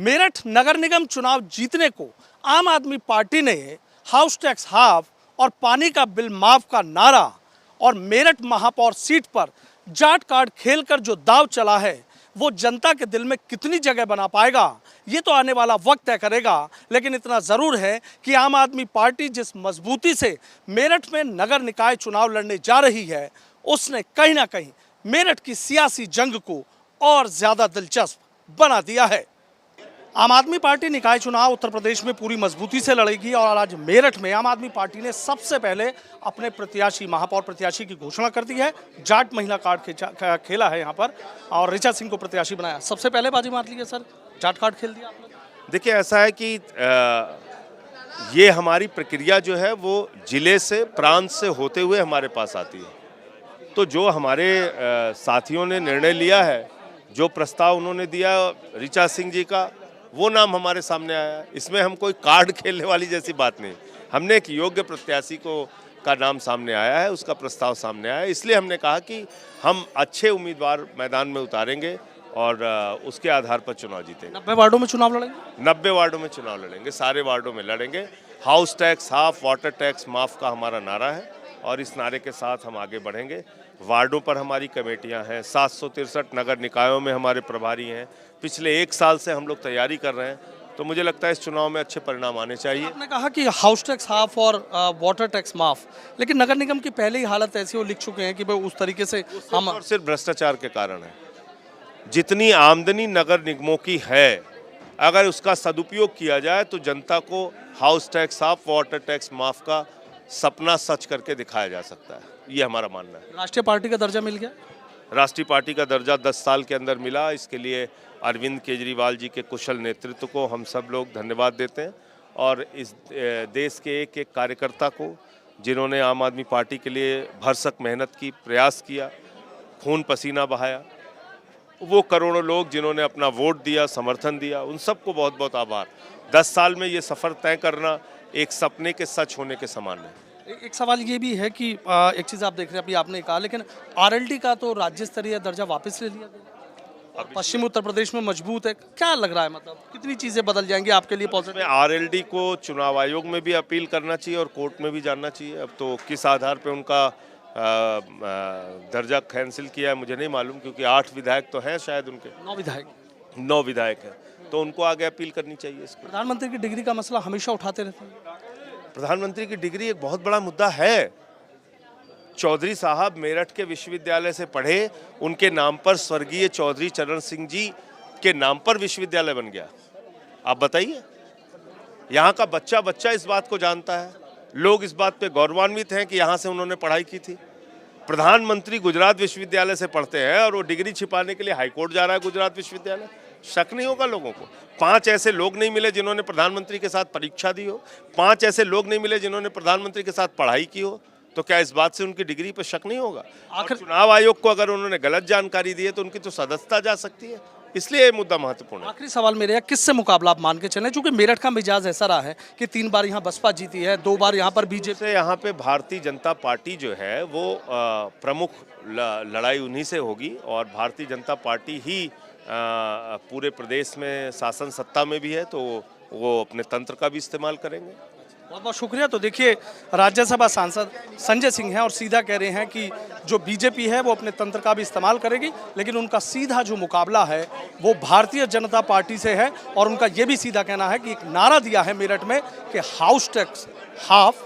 मेरठ नगर निगम चुनाव जीतने को आम आदमी पार्टी ने हाउस टैक्स हाफ और पानी का बिल माफ का नारा और मेरठ महापौर सीट पर जाट कार्ड खेलकर जो दाव चला है वो जनता के दिल में कितनी जगह बना पाएगा ये तो आने वाला वक्त तय करेगा। लेकिन इतना ज़रूर है कि आम आदमी पार्टी जिस मजबूती से मेरठ में नगर निकाय चुनाव लड़ने जा रही है उसने कहीं ना कहीं मेरठ की सियासी जंग को और ज़्यादा दिलचस्प बना दिया है। आम आदमी पार्टी निकाय चुनाव उत्तर प्रदेश में पूरी मजबूती से लड़ेगी और आज मेरठ में आम आदमी पार्टी ने सबसे पहले अपने प्रत्याशी महापौर प्रत्याशी की घोषणा कर दी है। जाट महिला कार्ड खेला है यहाँ पर और ऋचा सिंह को प्रत्याशी बनाया। सबसे पहले बाजी मार ली है सर, जाट कार्ड खेल दिया आपने। देखिए ऐसा है कि ये हमारी प्रक्रिया जो है वो जिले से प्रांत से होते हुए हमारे पास आती है। तो जो हमारे साथियों ने निर्णय लिया है, जो प्रस्ताव उन्होंने दिया ऋचा सिंह जी का, वो नाम हमारे सामने आया। इसमें हम कोई कार्ड खेलने वाली जैसी बात नहीं। हमने एक योग्य प्रत्याशी का नाम सामने आया है, उसका प्रस्ताव सामने आया है, इसलिए हमने कहा कि हम अच्छे उम्मीदवार मैदान में उतारेंगे और उसके आधार पर चुनाव जीतेंगे। 90 वार्डों में चुनाव लड़ेंगे। 90 वार्डों में चुनाव लड़ेंगे, सारे वार्डों में लड़ेंगे। House tax half, water tax माफ का हमारा नारा है और इस नारे के साथ हम आगे बढ़ेंगे। वार्डों पर हमारी कमेटियां हैं, 763 नगर निकायों में हमारे प्रभारी हैं। पिछले 1 साल से हम लोग तैयारी कर रहे हैं, तो मुझे लगता है इस चुनाव में अच्छे परिणाम आने चाहिए। आपने कहा कि हाउस टैक्स हाफ और वाटर टैक्स माफ, लेकिन नगर निगम की पहले ही हालत ऐसी वो लिख चुके हैं कि भाई उस तरीके से हम और सिर्फ भ्रष्टाचार के कारण है। जितनी आमदनी नगर निगमों की है, अगर उसका सदुपयोग किया जाए तो जनता को house tax half, water tax माफ का सपना सच करके दिखाया जा सकता है। ये हमारा मानना है। राष्ट्रीय पार्टी का दर्जा मिल गया। राष्ट्रीय पार्टी का दर्जा 10 साल के अंदर मिला। इसके लिए अरविंद केजरीवाल जी के कुशल नेतृत्व को हम सब लोग धन्यवाद देते हैं और इस देश के एक एक कार्यकर्ता को जिन्होंने आम आदमी पार्टी के लिए भरसक मेहनत की, प्रयास किया, खून पसीना बहाया, वो करोड़ों लोग जिन्होंने अपना वोट दिया, समर्थन दिया, उन सबको बहुत बहुत आभार। 10 साल में ये सफ़र तय करना एक सपने के सच होने के समान है। एक सवाल ये भी है कि एक चीज़ आप देख रहे हैं, अभी आपने कहा, लेकिन आरएलडी का तो राज्य स्तरीय दर्जा वापस ले लिया गया और पश्चिम उत्तर प्रदेश में मजबूत है। क्या लग रहा है, मतलब कितनी चीज़ें बदल जाएंगी आपके लिए पॉजिटिव? आरएलडी को चुनाव आयोग में भी अपील करना चाहिए और कोर्ट में भी जाना चाहिए। अब तो किस आधार पर उनका दर्जा कैंसिल किया है मुझे नहीं मालूम, क्योंकि 8 विधायक तो हैं, शायद उनके 9 विधायक हैं, तो उनको आगे अपील करनी चाहिए। प्रधानमंत्री की डिग्री का मसला हमेशा उठाते रहते हैं। प्रधानमंत्री की डिग्री एक बहुत बड़ा मुद्दा है। चौधरी साहब मेरठ के विश्वविद्यालय से पढ़े, उनके नाम पर स्वर्गीय चौधरी चरण सिंह जी के नाम पर विश्वविद्यालय बन गया। आप बताइए, यहाँ का बच्चा बच्चा इस बात को जानता है। लोग इस बात पे गौरवान्वित हैं कि यहाँ से उन्होंने पढ़ाई की थी। प्रधानमंत्री गुजरात विश्वविद्यालय से पढ़ते हैं और वो डिग्री छिपाने के लिए हाईकोर्ट जा रहा है गुजरात विश्वविद्यालय। शक नहीं होगा लोगों को। 5 ऐसे लोग नहीं मिले जिन्होंने प्रधानमंत्री के साथ परीक्षा दी हो, 5 ऐसे लोग नहीं मिले जिन्होंने प्रधानमंत्री के साथ पढ़ाई की हो, तो क्या इस बात से उनकी डिग्री पर शक नहीं होगा? आखिर चुनाव आयोग को अगर उन्होंने गलत जानकारी दी है तो उनकी तो सदस्यता जा सकती है, इसलिए ये मुद्दा महत्वपूर्ण है। आखिरी सवाल मेरे, किससे मुकाबला आप मान के चलें, क्योंकि मेरठ का मिजाज ऐसा रहा है कि 3 बार यहाँ बसपा जीती है, 2 बार यहाँ पर बीजेपी से, यहाँ पे भारतीय जनता पार्टी जो है वो प्रमुख लड़ाई उन्हीं से होगी और भारतीय जनता पार्टी ही पूरे प्रदेश में शासन सत्ता में भी है, तो वो अपने तंत्र का भी इस्तेमाल करेंगे। बहुत बहुत शुक्रिया। तो देखिए, राज्यसभा सांसद संजय सिंह हैं और सीधा कह रहे हैं कि जो बीजेपी है वो अपने तंत्र का भी इस्तेमाल करेगी, लेकिन उनका सीधा जो मुकाबला है वो भारतीय जनता पार्टी से है। और उनका ये भी सीधा कहना है कि एक नारा दिया है मेरठ में कि हाउस टैक्स हाफ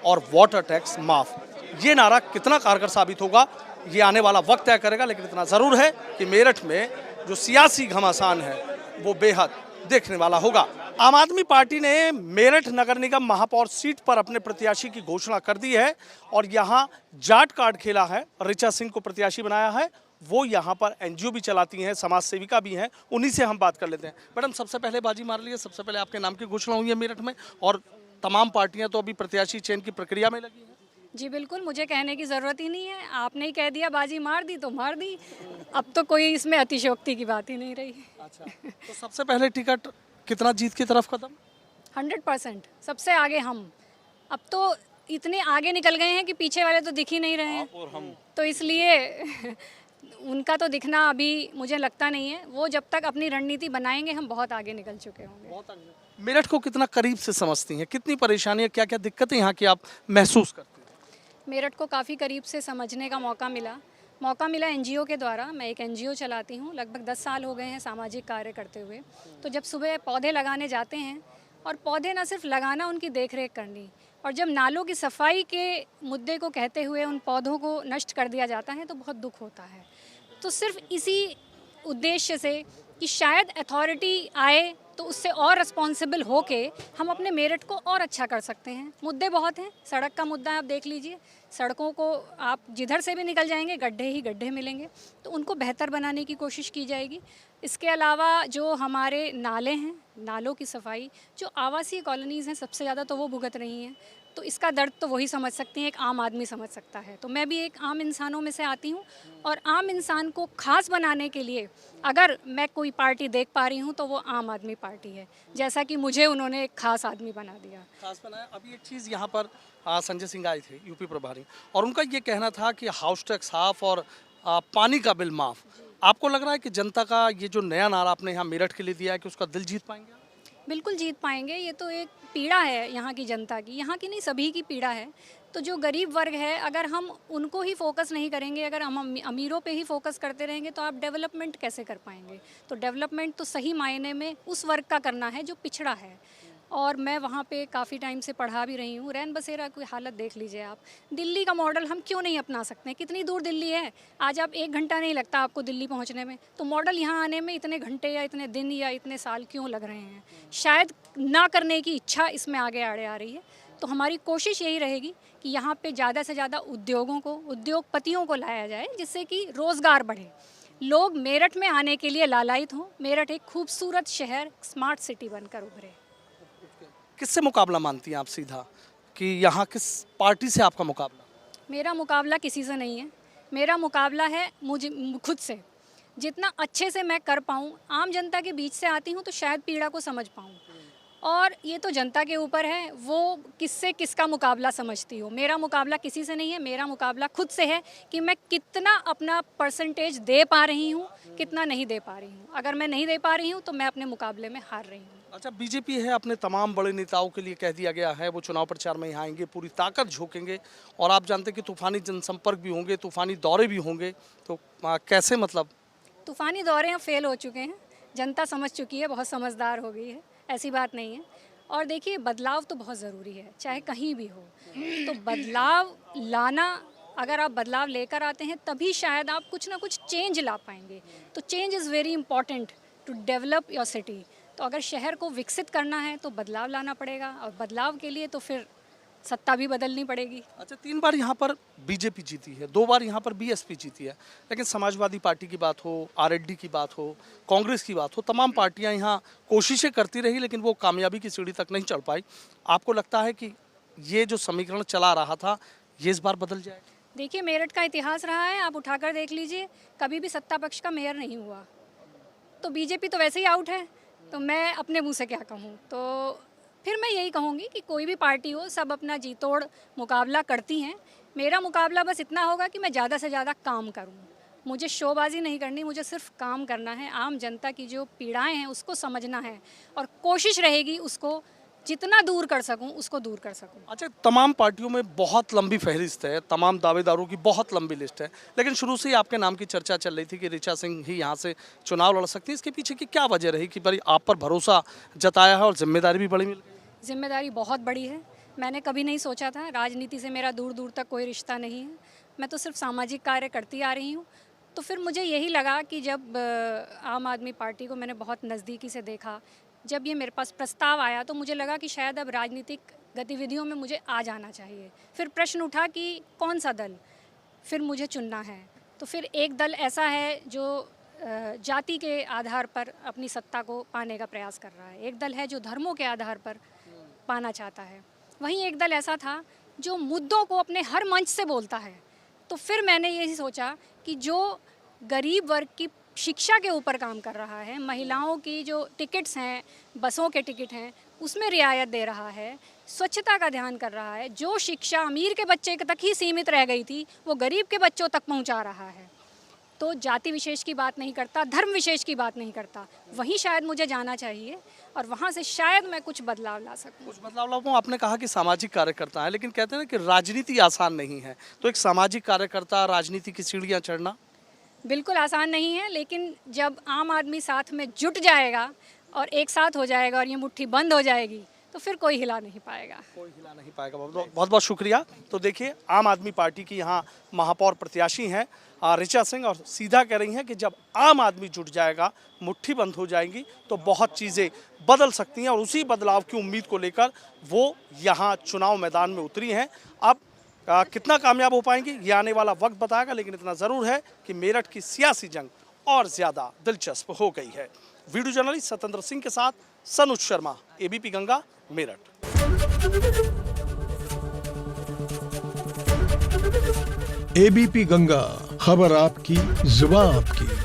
और वाटर टैक्स माफ। ये नारा कितना कारगर साबित होगा ये आने वाला वक्त तय करेगा, लेकिन इतना ज़रूर है कि मेरठ में जो सियासी घमासान है वो बेहद देखने वाला होगा। आम आदमी पार्टी ने मेरठ नगर निगम महापौर सीट पर अपने प्रत्याशी की घोषणा कर दी है और यहाँ जाट कार्ड खेला है। ऋचा सिंह को प्रत्याशी बनाया है। वो यहाँ पर एनजीओ भी चलाती हैं, समाज सेविका भी हैं, उन्हीं से हम बात कर लेते हैं। मैडम, सबसे पहले बाजी मार ली, सबसे पहले आपके नाम की घोषणा हुई है मेरठ में और तमाम पार्टियां तो अभी प्रत्याशी चयन की प्रक्रिया में लगी हैं। जी बिल्कुल, मुझे कहने की ज़रूरत ही नहीं है, आपने ही कह दिया, बाजी मार दी तो मार दी। अब तो कोई इसमें अतिशयोक्ति की बात ही नहीं रही। अच्छा, तो सबसे पहले टिकट कितना जीत की तरफ कदम? 100% सबसे आगे हम। अब तो इतने आगे निकल गए हैं कि पीछे वाले तो दिख ही नहीं रहे हैं, और हम तो इसलिए उनका तो दिखना अभी मुझे लगता नहीं है। वो जब तक अपनी रणनीति बनाएंगे हम बहुत आगे निकल चुके होंगे। मेरठ को कितना करीब से समझती हैं, कितनी परेशानियां, क्या क्या दिक्कतें यहाँ की आप महसूस करती हैं? मेरठ को काफ़ी करीब से समझने का मौका मिला एनजीओ के द्वारा। मैं एक एनजीओ चलाती हूँ, लगभग 10 साल हो गए हैं सामाजिक कार्य करते हुए। तो जब सुबह पौधे लगाने जाते हैं, और पौधे ना सिर्फ लगाना, उनकी देखरेख करनी, और जब नालों की सफाई के मुद्दे को कहते हुए उन पौधों को नष्ट कर दिया जाता है तो बहुत दुख होता है। तो सिर्फ इसी उद्देश्य से कि शायद अथॉरिटी आए तो उससे और रिस्पॉन्सिबल होके हम अपने मेरठ को और अच्छा कर सकते हैं। मुद्दे बहुत हैं। सड़क का मुद्दा आप देख लीजिए, सड़कों को आप जिधर से भी निकल जाएंगे गड्ढे ही गड्ढे मिलेंगे, तो उनको बेहतर बनाने की कोशिश की जाएगी। इसके अलावा जो हमारे नाले हैं, नालों की सफाई, जो आवासीय कॉलोनीज़ हैं सबसे ज़्यादा तो वो भुगत रही हैं। तो इसका दर्द तो वही समझ सकती हैं, एक आम आदमी समझ सकता है। तो मैं भी एक आम इंसानों में से आती हूँ, और आम इंसान को खास बनाने के लिए अगर मैं कोई पार्टी देख पा रही हूँ तो वो आम आदमी पार्टी है, जैसा कि मुझे उन्होंने एक खास आदमी बना दिया। खास बनाया। अभी एक चीज़ यहाँ पर संजय सिंह आए थे, यूपी प्रभारी, और उनका ये कहना था कि हाउस टैक्स हाफ और पानी का बिल माफ। आपको लग रहा है कि जनता का ये जो नया नारा आपने यहाँ मेरठ के लिए दिया है कि उसका दिल जीत पाएंगे? बिल्कुल जीत पाएंगे। ये तो एक पीड़ा है यहाँ की जनता की, यहाँ की नहीं सभी की पीड़ा है। तो जो गरीब वर्ग है, अगर हम उनको ही फोकस नहीं करेंगे, अगर हम अमीरों पे ही फोकस करते रहेंगे तो आप डेवलपमेंट कैसे कर पाएंगे? तो डेवलपमेंट तो सही मायने में उस वर्ग का करना है जो पिछड़ा है। और मैं वहाँ पे काफ़ी टाइम से पढ़ा भी रही हूँ। रैन बसेरा की हालत देख लीजिए आप। दिल्ली का मॉडल हम क्यों नहीं अपना सकते हैं? कितनी दूर दिल्ली है, आज आप 1 घंटा नहीं लगता आपको दिल्ली पहुँचने में, तो मॉडल यहाँ आने में इतने घंटे या इतने दिन या इतने साल क्यों लग रहे हैं? शायद ना करने की इच्छा इसमें आगे आड़े आ रही है। तो हमारी कोशिश यही रहेगी कि यहाँ पे ज़्यादा से ज़्यादा उद्योगों को, उद्योगपतियों को लाया जाए, जिससे कि रोज़गार बढ़े, लोग मेरठ में आने के लिए लालायित हों, मेरठ एक खूबसूरत शहर, स्मार्ट सिटी बनकर उभरे। किससे मुकाबला मानती हैं आप सीधा, कि यहाँ किस पार्टी से आपका मुकाबला? मेरा मुकाबला किसी से नहीं है, मेरा मुकाबला है मुझे खुद से। जितना अच्छे से मैं कर पाऊँ, आम जनता के बीच से आती हूँ तो शायद पीड़ा को समझ पाऊँ, और ये तो जनता के ऊपर है वो किससे किसका मुकाबला समझती हो। मेरा मुकाबला किसी से नहीं है, मेरा मुकाबला खुद से है कि मैं कितना अपना परसेंटेज दे पा रही हूँ, कितना नहीं दे पा रही हूँ। अगर मैं नहीं दे पा रही हूँ तो मैं अपने मुकाबले में हार रही हूँ। अच्छा, बीजेपी है, अपने तमाम बड़े नेताओं के लिए कह दिया गया है वो चुनाव प्रचार में यहाँ आएंगे, पूरी ताकत झोंकेंगे, और आप जानते हैं कि तूफानी जनसंपर्क भी होंगे, तूफानी दौरे भी होंगे, तो कैसे, मतलब? तूफानी दौरे अब फेल हो चुके हैं, जनता समझ चुकी है, बहुत समझदार हो गई है, ऐसी बात नहीं है। और देखिए, बदलाव तो बहुत ज़रूरी है, चाहे कहीं भी हो। तो बदलाव लाना, अगर आप बदलाव लेकर आते हैं तभी शायद आप कुछ ना कुछ चेंज ला पाएंगे। तो change is very important to develop your city. तो अगर शहर को विकसित करना है तो बदलाव लाना पड़ेगा, और बदलाव के लिए तो फिर सत्ता भी बदलनी पड़ेगी। अच्छा, 3 बार यहाँ पर बीजेपी जीती है, 2 बार यहाँ पर बीएसपी जीती है, लेकिन समाजवादी पार्टी की बात हो, आरएलडी की बात हो, कांग्रेस की बात हो, तमाम पार्टियाँ यहाँ कोशिशें करती रही, लेकिन वो कामयाबी की सीढ़ी तक नहीं चढ़ पाई। आपको लगता है कि ये जो समीकरण चला रहा था ये इस बार बदल जाएगा? देखिए, मेरठ का इतिहास रहा है, आप उठाकर देख लीजिए, कभी भी सत्ता पक्ष का मेयर नहीं हुआ। तो बीजेपी तो वैसे ही आउट है, तो मैं अपने मुँह से क्या कहूँ? तो फिर मैं यही कहूँगी कि कोई भी पार्टी हो, सब अपना जी तोड़ मुकाबला करती हैं। मेरा मुकाबला बस इतना होगा कि मैं ज़्यादा से ज़्यादा काम करूँ। मुझे शोबाजी नहीं करनी, मुझे सिर्फ काम करना है। आम जनता की जो पीड़ाएं हैं उसको समझना है, और कोशिश रहेगी उसको जितना दूर कर सकूं उसको दूर कर सकूं। अच्छा, तमाम पार्टियों में बहुत लंबी फहरिस्त है, तमाम दावेदारों की बहुत लंबी लिस्ट है, लेकिन शुरू से ही आपके नाम की चर्चा चल रही थी कि ऋचा सिंह ही यहाँ से चुनाव लड़ सकती है। इसके पीछे की क्या वजह रही कि भाई आप पर भरोसा जताया है और जिम्मेदारी भी बड़ी मिल गई? जिम्मेदारी बहुत बड़ी है। मैंने कभी नहीं सोचा था, राजनीति से मेरा दूर दूर तक कोई रिश्ता नहीं है, मैं तो सिर्फ सामाजिक कार्य करती आ रही हूँ। तो फिर मुझे यही लगा कि जब आम आदमी पार्टी को मैंने बहुत नज़दीकी से देखा, जब ये मेरे पास प्रस्ताव आया, तो मुझे लगा कि शायद अब राजनीतिक गतिविधियों में मुझे आ जाना चाहिए। फिर प्रश्न उठा कि कौन सा दल, फिर मुझे चुनना है। तो फिर एक दल ऐसा है जो जाति के आधार पर अपनी सत्ता को पाने का प्रयास कर रहा है, एक दल है जो धर्मों के आधार पर पाना चाहता है, वहीं एक दल ऐसा था जो मुद्दों को अपने हर मंच से बोलता है। तो फिर मैंने यही सोचा कि जो गरीब वर्ग की शिक्षा के ऊपर काम कर रहा है, महिलाओं की जो टिकट्स हैं, बसों के टिकट हैं, उसमें रियायत दे रहा है, स्वच्छता का ध्यान कर रहा है, जो शिक्षा अमीर के बच्चे तक ही सीमित रह गई थी वो गरीब के बच्चों तक पहुंचा रहा है, तो तो जाति विशेष की बात नहीं करता, धर्म विशेष की बात नहीं करता। वहीं शायद मुझे जाना चाहिए और वहाँ से शायद मैं कुछ बदलाव ला सकूँ। कुछ बदलाव लाऊं। आपने कहा कि सामाजिक कार्यकर्ता है, लेकिन कहते हैं ना कि राजनीति आसान नहीं है, तो एक सामाजिक कार्यकर्ता राजनीति की सीढ़ियाँ चढ़ना बिल्कुल आसान नहीं है, लेकिन जब आम आदमी साथ में जुट जाएगा और एक साथ हो जाएगा और ये मुट्ठी बंद हो जाएगी तो फिर कोई हिला नहीं पाएगा। कोई हिला नहीं पाएगा। बहुत बहुत शुक्रिया। तो देखिए, आम आदमी पार्टी की यहाँ महापौर प्रत्याशी हैं ऋचा सिंह, और सीधा कह रही हैं कि जब आम आदमी जुट जाएगा, मुट्ठी बंद हो जाएंगी, तो बहुत चीज़ें बदल सकती हैं, और उसी बदलाव की उम्मीद को लेकर वो यहाँ चुनाव मैदान में उतरी हैं। अब कितना कामयाब हो पाएंगी ये आने वाला वक्त बताएगा, लेकिन इतना ज़रूर है कि मेरठ की सियासी जंग और ज़्यादा दिलचस्प हो गई है। वीडियो जर्नलिस्ट सत्येंद्र सिंह के साथ सनुज शर्मा, एबीपी गंगा, मेरठ। एबीपी गंगा, खबर आपकी, जुबान आपकी।